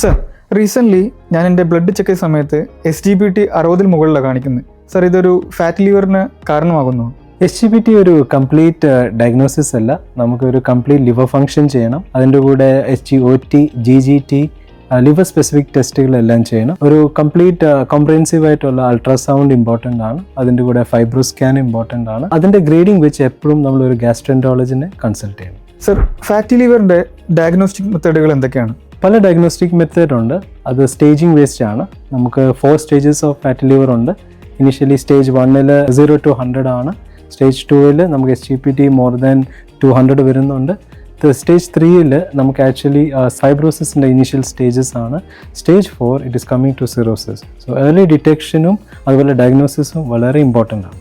Sir, recently ഞാൻ എൻ്റെ blood check ചെയ്ത സമയത്ത് SGPT 60 മുകളിലാണ് കാണിക്കുന്നത്. സർ, ഇതൊരു ഫാറ്റ് ലിവറിന് കാരണമാകുന്നു? SGPT ഒരു കംപ്ലീറ്റ് ഡയഗ്നോസിസ് അല്ല, നമുക്കൊരു കംപ്ലീറ്റ് ലിവർ ഫങ്ഷൻ ചെയ്യണം. അതിൻ്റെ കൂടെ SGOT, GGT, ലിവർ സ്പെസിഫിക് ടെസ്റ്റുകളെല്ലാം ചെയ്യണം. ഒരു കംപ്ലീറ്റ് കോംപ്രിഹെൻസീവ് ആയിട്ടുള്ള അൾട്രാസൗണ്ട് ഇമ്പോർട്ടൻ്റ് ആണ്. അതിൻ്റെ കൂടെ ഫൈബ്രോ സ്കാൻ ഇമ്പോർട്ടൻ്റ് ആണ്. അതിൻ്റെ ഗ്രേഡിംഗ് വെച്ച് എപ്പോഴും നമ്മളൊരു ഗ്യാസ്ട്രോഎൻട്രോളജിനെ കൺസൾട്ട് ചെയ്യണം. സർ, ഫാറ്റി ലിവറിൻ്റെ ഡയഗ്നോസ്റ്റിക് മെത്തേഡുകൾ എന്തൊക്കെയാണ്? പല ഡയഗ്നോസ്റ്റിക് മെത്തേഡ് ഉണ്ട്. അത് സ്റ്റേജിങ് വേസ്റ്റ് ആണ്. നമുക്ക് 4 സ്റ്റേജസ് ഓഫ് ഫാറ്റി ലിവർ ഉണ്ട്. ഇനിഷ്യലി സ്റ്റേജ് 1 0 to 100 ആണ്. സ്റ്റേജ് 2 നമുക്ക് SGPT മോർ ദാൻ 200 വരുന്നുണ്ട്. സ്റ്റേജ് 3 നമുക്ക് ആക്ച്വലി ഫൈബ്രോസിസിൻ്റെ ഇനീഷ്യൽ സ്റ്റേജസ് ആണ്. Stage 4 it is coming to cirrhosis. So early ഡിറ്റക്ഷനും അതുപോലെ ഡയഗ്നോസിസും വളരെ ഇമ്പോർട്ടൻ്റ് ആണ്.